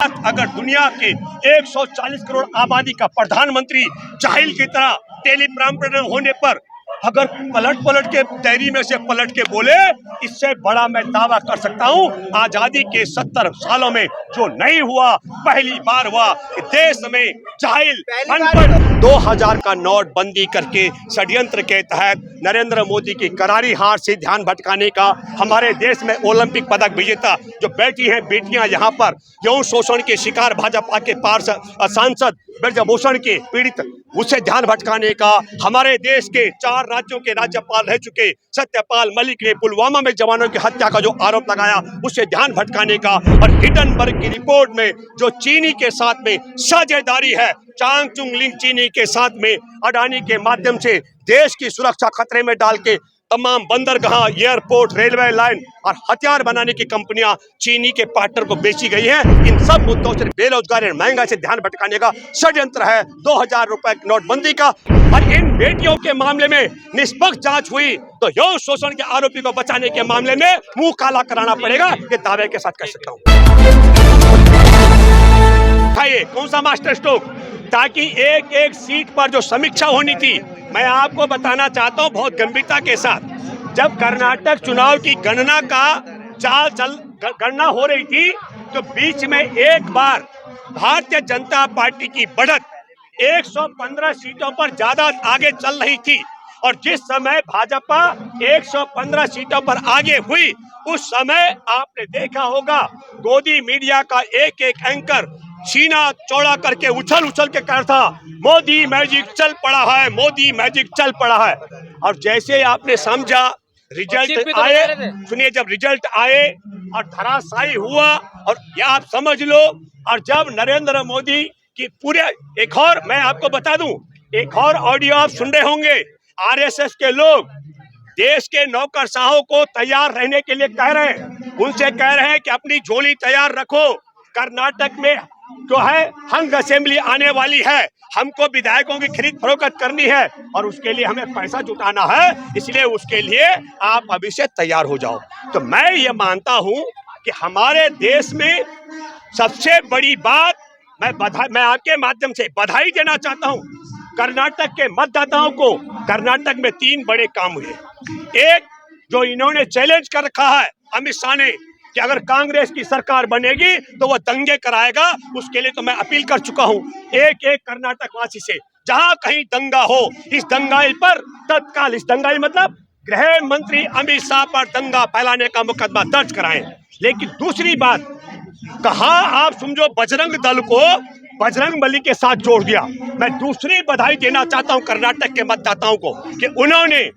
बात अगर दुनिया के 140 करोड़ आबादी का प्रधानमंत्री जाहिल की तरह टेलीप्रॉम्प्टर होने पर अगर पलट के डायरी में से पलट के बोले, इससे बड़ा मैं दावा कर सकता हूं आजादी के 70 सालों में जो नहीं हुआ पहली बार हुआ कि देश में जाहिल अनपढ़ 2000 का नोट बंदी करके षड्यंत्र के तहत नरेंद्र मोदी की करारी हार से ध्यान भटकाने का हमारे देश में ओलंपिक पदक विजेता जो बैठी हैं बेटियां यहाँ पर यौन शोषण के शिकार भाजपा के सांसद ब्रजभूषण के पीड़ित उससे ध्यान भटकाने का हमारे देश के 4 राज्यों के राज्यपाल रह चुके सत्यपाल मलिक ने पुलवामा में जवानों की हत्या का जो आरोप लगाया उससे ध्यान भटकाने का और हिडनबर्ग की रिपोर्ट में जो चीनी के साथ में साझेदारी है चांगचुंग लिंग चीनी के साथ में अडानी के माध्यम से देश की सुरक्षा खतरे में डाल के तमाम बंदरगाह एयरपोर्ट रेलवे लाइन और हथियार बनाने की कंपनियां चीनी के पार्टनर को बेची गई हैं। इन सब मुद्दों से बेरोजगारी और महंगाई से ध्यान भटकाने का षड्यंत्र है 2000 रुपए की नोटबंदी का। और इन बेटियों के मामले में निष्पक्ष जांच हुई तो यौन शोषण के आरोपी को बचाने के मामले में मुंह काला कराना पड़ेगा, ये दावे के साथ कह सकता हूँ। कौन सा मास्टर स्ट्रोक, ताकि एक एक सीट पर जो समीक्षा होनी थी, मैं आपको बताना चाहता हूं बहुत गंभीरता के साथ, जब कर्नाटक चुनाव की गणना का गणना हो रही थी तो बीच में एक बार भारतीय जनता पार्टी की बढ़त 115 सीटों पर ज्यादा आगे चल रही थी और जिस समय भाजपा 115 सीटों पर आगे हुई उस समय आपने देखा होगा गोदी मीडिया का एक एक एंकर सीना चौड़ा करके उछल के कह था मोदी मैजिक चल पड़ा है, मोदी मैजिक चल पड़ा है। और जैसे आपने समझा रिजल्ट आए, सुनिए, जब रिजल्ट आए और धराशायी हुआ और ये आप समझ लो, और जब नरेंद्र मोदी की पूरे एक और मैं आपको बता दूं, एक और ऑडियो आप सुन रहे होंगे, आरएसएस के लोग देश के नौकरशाहों को तैयार रहने के लिए कह रहे हैं, उनसे कह रहे हैं कि अपनी झोली तैयार रखो, कर्नाटक में जो है हंग असेंबली आने वाली है, हमको विधायकों की खरीद फरोख्त करनी है और उसके लिए हमें पैसा जुटाना है, इसलिए उसके लिए आप अभी से तैयार हो जाओ। तो मैं ये मानता हूं कि हमारे देश में सबसे बड़ी बात, मैं आपके माध्यम से बधाई देना चाहता हूं कर्नाटक के मतदाताओं को। कर्नाटक में 3 बड़े काम हुए। एक, जो इन्होंने चैलेंज कर रखा है अमित शाह ने कि अगर कांग्रेस की सरकार बनेगी तो वह दंगे कराएगा, उसके लिए तो मैं अपील कर चुका हूं एक एक कर्नाटक वासी से, जहां कहीं दंगा हो इस दंगाई पर तत्काल, इस दंगाई मतलब गृह मंत्री अमित शाह पर दंगा फैलाने का मुकदमा दर्ज कराएं। लेकिन दूसरी बात, कहा आप समझो बजरंग दल को बजरंग बली के साथ जोड़ दिया। मैं दूसरी बधाई देना चाहता हूं कर्नाटक के मतदाताओं को कि उन्होंने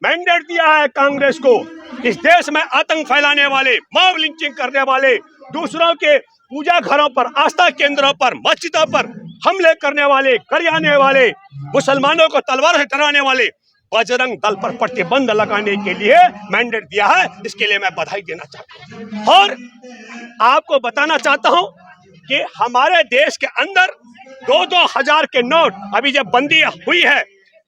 मैंडेट दिया है कांग्रेस को, इस देश में आतंक फैलाने वाले, मॉब लिंचिंग करने वाले, दूसरों के पूजा घरों पर, आस्था केंद्रों पर, मस्जिदों पर हमले करने वाले, गरियाने वाले, मुसलमानों को तलवार से डराने वाले बजरंग दल पर प्रतिबंध लगाने के लिए मैंडेट दिया है। इसके लिए मैं बधाई देना चाहता हूं और आपको बताना चाहता हूं कि हमारे देश के अंदर 2-2 हजार के नोट अभी जब बंदी हुई है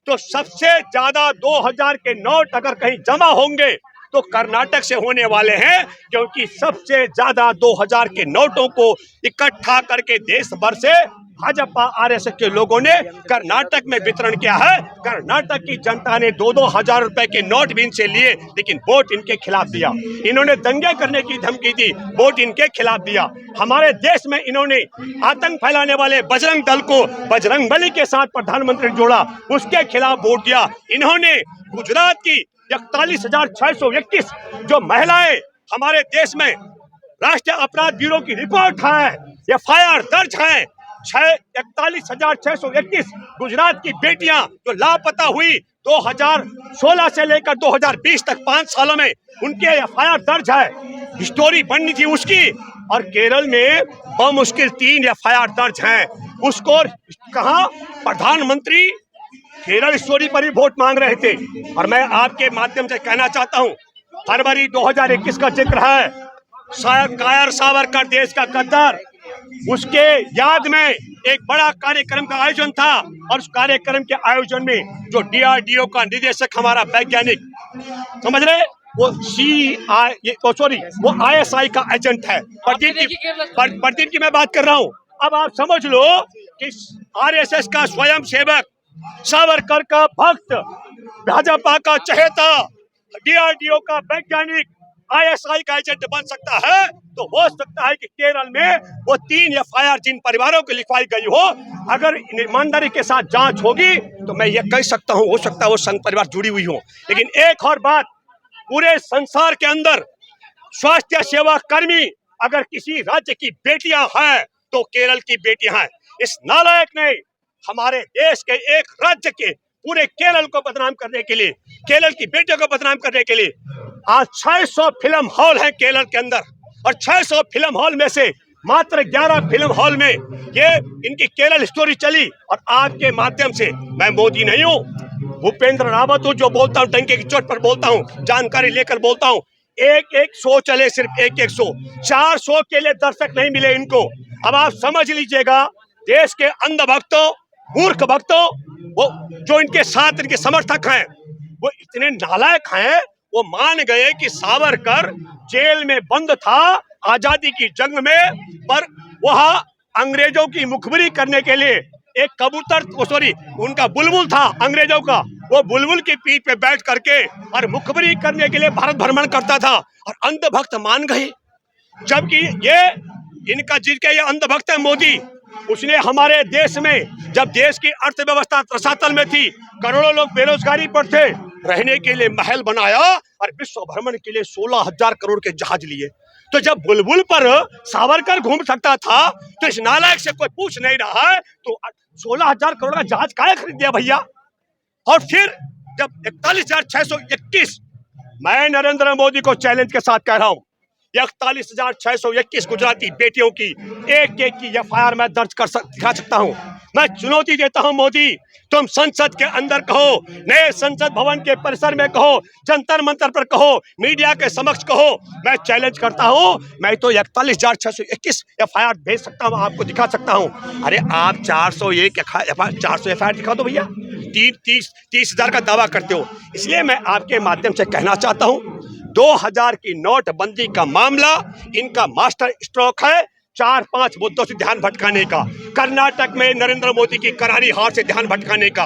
तो सबसे ज्यादा 2000 के नोट अगर कहीं जमा होंगे तो कर्नाटक से होने वाले हैं, क्योंकि सबसे ज्यादा 2000 के नोटों को इकट्ठा करके देश भर से भाजपा आरएसएस के लोगों ने कर्नाटक में वितरण किया है। कर्नाटक की जनता ने 2-2 हजार रुपए के नोट भी इनसे लिए, लेकिन वोट इनके खिलाफ दिया। इन्होंने दंगे करने की धमकी दी, वोट इनके खिलाफ दिया। हमारे देश में इन्होंने आतंक फैलाने वाले बजरंग दल को बजरंग बली के साथ प्रधानमंत्री जोड़ा, उसके खिलाफ वोट दिया। इन्होंने गुजरात की 41,621 जो महिलाएं हमारे देश में राष्ट्रीय अपराध ब्यूरो की रिपोर्ट है, FIR दर्ज है, 41,621 गुजरात की बेटियां जो लापता हुई 2016 से लेकर 2020 तक 5 सालों में, उनके FIR दर्ज है, स्टोरी बननी थी उसकी। और केरल में बमुश्किल 3 FIR दर्ज हैं, उसको कहा प्रधानमंत्री केरल स्टोरी पर ही वोट मांग रहे थे। और मैं आपके माध्यम से कहना चाहता हूं, फरवरी 2021 का जिक्र है, कायर सावरकर देश का गद्दार, उसके याद में एक बड़ा कार्यक्रम का आयोजन था और उस कार्यक्रम के आयोजन में जो DRDO का निदेशक हमारा वैज्ञानिक, समझ रहे, वो वो ISI का एजेंट है। प्रदीप की मैं बात कर रहा हूँ। अब आप समझ लो कि RSS का स्वयं सेवक, सावरकर का भक्त, भाजपा का चहेता, DRDO का वैज्ञानिक ISI का एजेंट बन सकता है, तो हो सकता है कि केरल में वो 3 FIR जिन परिवारों को लिखवाई गई हो, अगर ईमानदारी के साथ जांच होगी तो मैं ये कह सकता हूँ, हो सकता है वो संघ परिवार जुड़ी हुई हो। लेकिन एक और बात, पूरे संसार के अंदर स्वास्थ्य सेवा कर्मी अगर किसी राज्य की बेटियां हैं तो केरल की बेटियां हैं। इस नालायक ने हमारे देश के एक राज्य के पूरे केरल को बदनाम करने के लिए, केरल की बेटियों को बदनाम करने के लिए, आज 600 फिल्म हॉल हैं केरल के अंदर, और 600 फिल्म हॉल में से मात्र 11 फिल्म हॉल में ये इनकी केरल स्टोरी चली। और आपके माध्यम से, मैं मोदी नहीं हूँ, भूपेंद्र रावत हूँ, जो बोलता हूँ डंके की चोट पर बोलता हूँ, जानकारी लेकर बोलता हूँ। एक शो चले, सिर्फ एक शो, 4 शो के लिए दर्शक नहीं मिले इनको। अब आप समझ लीजिएगा, देश के अंध भक्तों, मूर्ख भक्तों, वो जो इनके साथ इनके समर्थक हैं, वो इतने नालायक हैं, वो मान गए कि सावरकर जेल में बंद था आजादी की जंग में, पर वह अंग्रेजों की मुखबिरी करने के लिए एक कबूतर, उनका बुलबुल था अंग्रेजों का, वो बुलबुल की पीठ पे बैठ करके और मुखबिरी करने के लिए भारत भ्रमण करता था, और अंधभक्त मान गए। जबकि ये इनका जिसके ये अंधभक्त है मोदी, उसने हमारे देश में, जब देश की अर्थव्यवस्था रसातल में थी, करोड़ों लोग बेरोजगारी पर थे, रहने के लिए महल बनाया और विश्व भ्रमण के लिए 16,000 करोड़ के जहाज लिए। तो जब बुलबुल पर सावरकर घूम सकता था, तो इस नालायक से कोई पूछ नहीं रहा है, तो 16,000 करोड़ का जहाज काहे खरीद दिया भैया। और फिर जब 41,621, मैं नरेंद्र मोदी को चैलेंज के साथ कह रहा हूं, 41,621 गुजराती बेटियों की एक की FIR मैं दर्ज दिखा सकता हूं। मैं चुनौती देता हूं मोदी, तुम संसद के अंदर कहो, नए संसद भवन के परिसर में कहो, जंतर मंतर पर कहो, मीडिया के समक्ष कहो, मैं चैलेंज करता हूं, मैं तो 41,621 FIR भेज सकता हूं, आपको दिखा सकता हूं। अरे आप 401 400 FIR दिखा दो भैया, 30,000 का दावा करते हो। इसलिए मैं आपके माध्यम से कहना चाहता हूं, 2000 की नोटबंदी का मामला इनका मास्टर स्ट्रोक है, 4-5 मुद्दों से ध्यान भटकाने का, कर्नाटक में नरेंद्र मोदी की करारी हार से ध्यान भटकाने का,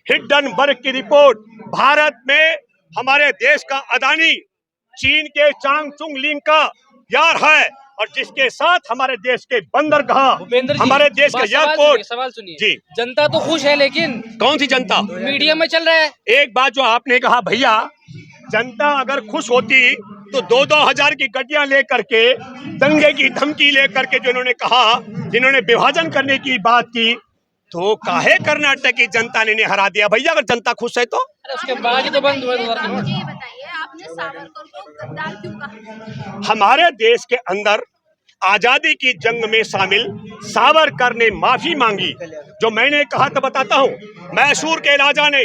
हिंडनबर्ग की रिपोर्ट, भारत में हमारे देश का अदानी चीन के चांगचुंग लिंग का यार है, और जिसके साथ हमारे देश के बंदरगाह, हमारे देश के एयरपोर्ट। सवाल सुनिए जी, जनता तो खुश है, लेकिन कौन सी जनता? मीडिया में चल रहा है। एक बात जो आपने कहा भैया, जनता अगर खुश होती तो 2-2 हजार की गड्डियां लेकर के, दंगे की धमकी लेकर के, जो इन्होंने कहा, जिन्होंने विभाजन करने की बात की, तो काहे कर्नाटक की जनता ने हरा दिया भैया। अगर जनता खुश है तो उसके बाद ही तो बंद हुआ। ये बताइए, आपने सावरकर को गद्दार क्यों कहा? हमारे देश के अंदर आजादी की जंग में शामिल सावरकर ने माफी मांगी। जो मैंने कहा तो बताता हूँ, मैसूर के राजा ने,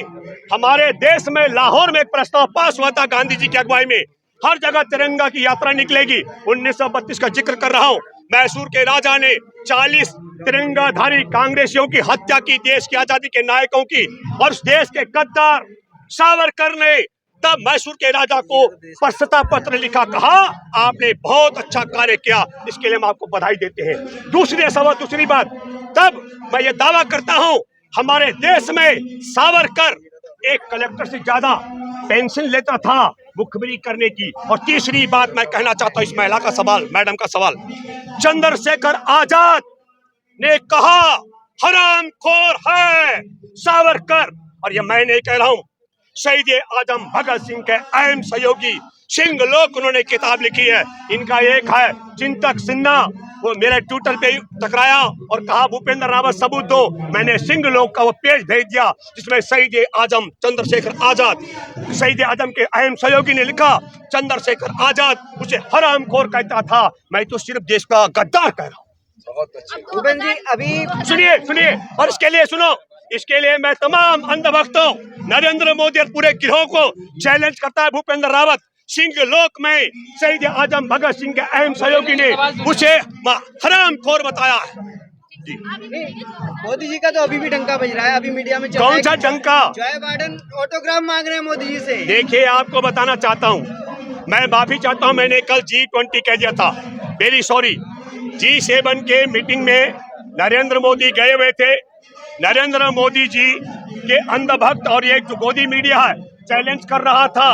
हमारे देश में लाहौर में एक प्रस्ताव पास हुआ था गांधी जी की अगुवाई में, हर जगह तिरंगा की यात्रा निकलेगी। 1932 का जिक्र कर रहा हूँ। मैसूर के राजा ने 40 तिरंगाधारी कांग्रेसियों की हत्या की, देश की आजादी के नायकों की, और उस देश के गद्दार सावरकर ने तब मैसूर के राजा को प्रशस्ति पत्र लिखा, कहा आपने बहुत अच्छा कार्य किया, इसके लिए हम आपको बधाई देते हैं। दूसरी बात, तब मैं ये दावा करता हूँ, हमारे देश में सावरकर एक कलेक्टर से ज्यादा पेंशन लेता था मुखबिरी करने की। और तीसरी बात मैं कहना चाहता हूँ, इस महिला का सवाल, मैडम का सवाल, चंद्रशेखर आजाद ने कहा हरामखोर है सावरकर, और ये मैं नहीं कह रहा हूँ, शहीद आजम भगत सिंह के अहम सहयोगी सिंह लोक, उन्होंने किताब लिखी है, इनका एक है चिंतक सिन्हा, वो मेरे ट्विटर पे टकराया और कहा भूपेंद्र रावत सबूत दो। मैंने सिंह लोक का वो पेज भेज दिया जिसमें शहीद आजम चंद्रशेखर आजाद, शहीद आजम के अहम सहयोगी ने लिखा, चंद्रशेखर आजाद उसे हरामखोर कहता था, मैं तो सिर्फ देश का गद्दार कह रहा हूँ। बहुत अच्छे भूपेंद्र जी, अभी सुनिए, और इसके लिए सुनो, इसके लिए मैं तमाम अंधभक्तों, नरेंद्र मोदी और पूरे गिरोह को चैलेंज करता है। भूपेंद्र रावत सिंह लोक में शहीद आजम भगत सिंह के अहम सहयोगी ने उसे हरामखोर बताया है। मोदी जी का तो अभी भी डंका बज रहा है, अभी मीडिया में कौन सा डंका? जय बाइडेन ऑटोग्राफ मांग रहे हैं मोदी जी से। देखिए, आपको बताना चाहता हूँ, मैं माफी चाहता हूं, मैंने कल G20 कह दिया था, वेरी सॉरी। G7 के मीटिंग में नरेंद्र मोदी गए हुए थे। नरेंद्र मोदी जी के अंधभक्त और ये जो मोदी मीडिया है चैलेंज कर रहा था।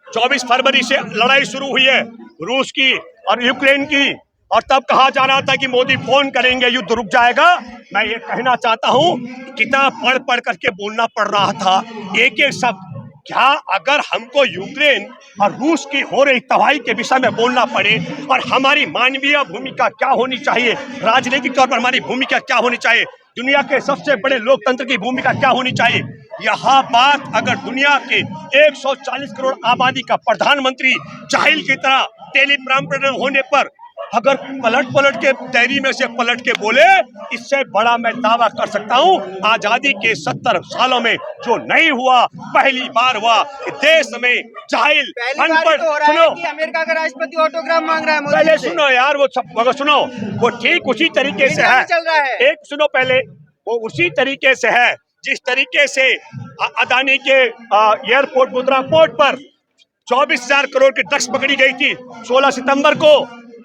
24 फरवरी से लड़ाई शुरू हुई है रूस की और यूक्रेन की, और तब कहा जा रहा था कि मोदी फोन करेंगे युद्ध रुक जाएगा। मैं ये कहना चाहता हूं, कितना पढ़ पढ़ करके बोलना पड़ रहा था एक एक शब्द। क्या अगर हमको यूक्रेन और रूस की हो रही तबाही के विषय में बोलना पड़े और हमारी मानवीय भूमिका क्या होनी चाहिए, राजनीतिक तौर पर हमारी भूमिका क्या होनी चाहिए, दुनिया के सबसे बड़े लोकतंत्र की भूमिका क्या होनी चाहिए, यह बात अगर दुनिया के 140 करोड़ आबादी का प्रधानमंत्री जाहिल की तरह टेलीप्रॉम्प्टर होने पर अगर पलट पलट के डायरी में से पलट के बोले, इससे बड़ा मैं दावा कर सकता हूं आजादी के 70 सालों में जो नहीं हुआ पहली बार हुआ। देश में जाहिल अनपढ़, सुनो, अमेरिका का राष्ट्रपति ऑटोग्राफ मांग रहा है मोदी पहले से। सुनो यार, वो सुनो, वो ठीक उसी तरीके से है, चल रहा है। एक सुनो पहले, वो उसी तरीके से है जिस तरीके से अदानी के एयरपोर्ट मुद्रा पोर्ट पर 24,000 करोड़ की ड्रग्स पकड़ी गई थी 16 सितंबर को,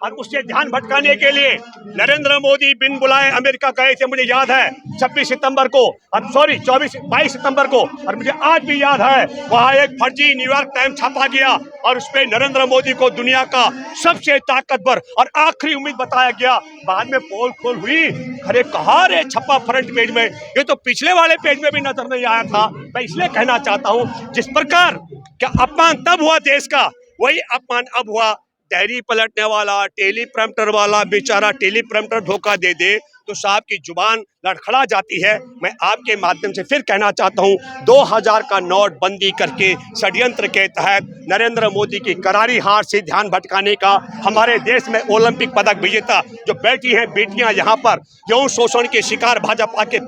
और उससे ध्यान भटकाने के लिए नरेंद्र मोदी बिन बुलाए अमेरिका गए थे, मुझे याद है 26 सितंबर को, और सॉरी 22 सितंबर को, और मुझे आज भी याद है वहाँ एक फर्जी न्यूयॉर्क टाइम्स छापा गया और उसपे नरेंद्र मोदी को दुनिया का सबसे ताकतवर और आखिरी उम्मीद बताया गया। बाद में पोल खोल हुई, अरे कहा रे छपा फ्रंट पेज में, ये तो पिछले वाले पेज में भी नजर नहीं आया था। मैं इसलिए कहना चाहता हूँ, जिस प्रकार क्या अपमान तब हुआ देश का, वही अपमान अब हुआ। डायरी पलटने वाला, टेलीप्रॉम्प्टर वाला बेचारा टेलीप्रॉम्प्टर धोखा दे दे तो साहब की जुबान लड़खड़ा जाती है। मैं आपके माध्यम से फिर कहना चाहता हूं, 2000 का नोट बंदी करके षड्यंत्र के तहत नरेंद्र मोदी की करारी हार से ध्यान भटकाने का, हमारे देश में ओलंपिक पदक विजेता जो बैठी हैं बेटियां यहाँ पर यौन शोषण के शिकार भाजपा के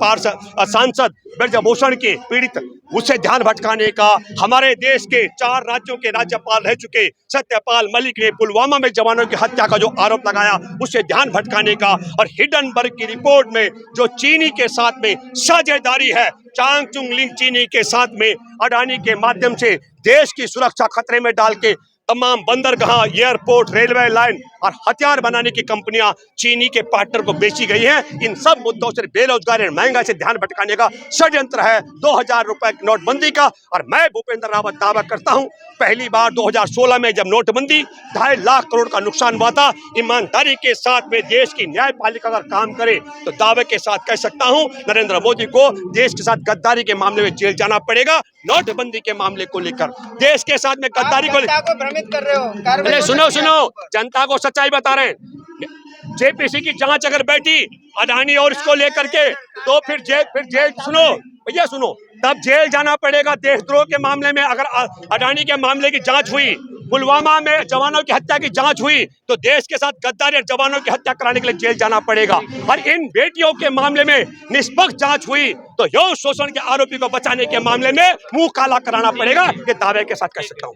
सांसद ब्रजभूषण के पीड़ित, उससे ध्यान भटकाने का, हमारे देश के 4 राज्यों के राज्यपाल रह चुके सत्यपाल मलिक ने पुलवामा में जवानों की हत्या का जो आरोप लगाया उससे ध्यान भटकाने का, और हिडनबर्ग की रिपोर्ट में जो चीनी के साथ में साझेदारी है, चांग चुंग लिंग चीनी के साथ में अडानी के माध्यम से देश की सुरक्षा खतरे में डाल के तमाम बंदरगाह, एयरपोर्ट, रेलवे लाइन और हथियार बनाने की कंपनियां चीनी के पार्टनर को बेची गई हैं। इन सब मुद्दों से बेरोजगारी और महंगाई से ध्यान भटकाने का षड्यंत्र है 2000 रुपए की नोटबंदी का। और मैं भूपेंद्र रावत दावा करता हूं, पहली बार 2016 में जब नोटबंदी 2.5 लाख करोड़ का नुकसान हुआ था, ईमानदारी के साथ में देश की न्यायपालिका अगर काम करे तो दावे के साथ कह सकता हूं नरेंद्र मोदी को देश के साथ गद्दारी के मामले में जेल जाना पड़ेगा। नोटबंदी के मामले को लेकर देश के साथ में गद्दारी को भ्रमित कर रहे हो। अरे सुनो, जनता को सच्चाई बता रहे हैं। जेपीसी की जांच अगर बैठी अडानी और इसको लेकर के, तो फिर जेल सुनो भैया सुनो, तब जेल जाना पड़ेगा देशद्रोह के मामले में। अगर अडानी के मामले की जांच हुई, पुलवामा में जवानों की हत्या की जांच हुई, तो देश के साथ गद्दारी और जवानों की हत्या कराने के लिए जेल जाना पड़ेगा। और इन बेटियों के मामले में निष्पक्ष जांच हुई तो यौन शोषण के आरोपी को बचाने के मामले में मुंह काला कराना पड़ेगा। ये दावे के साथ कह सकता हूँ।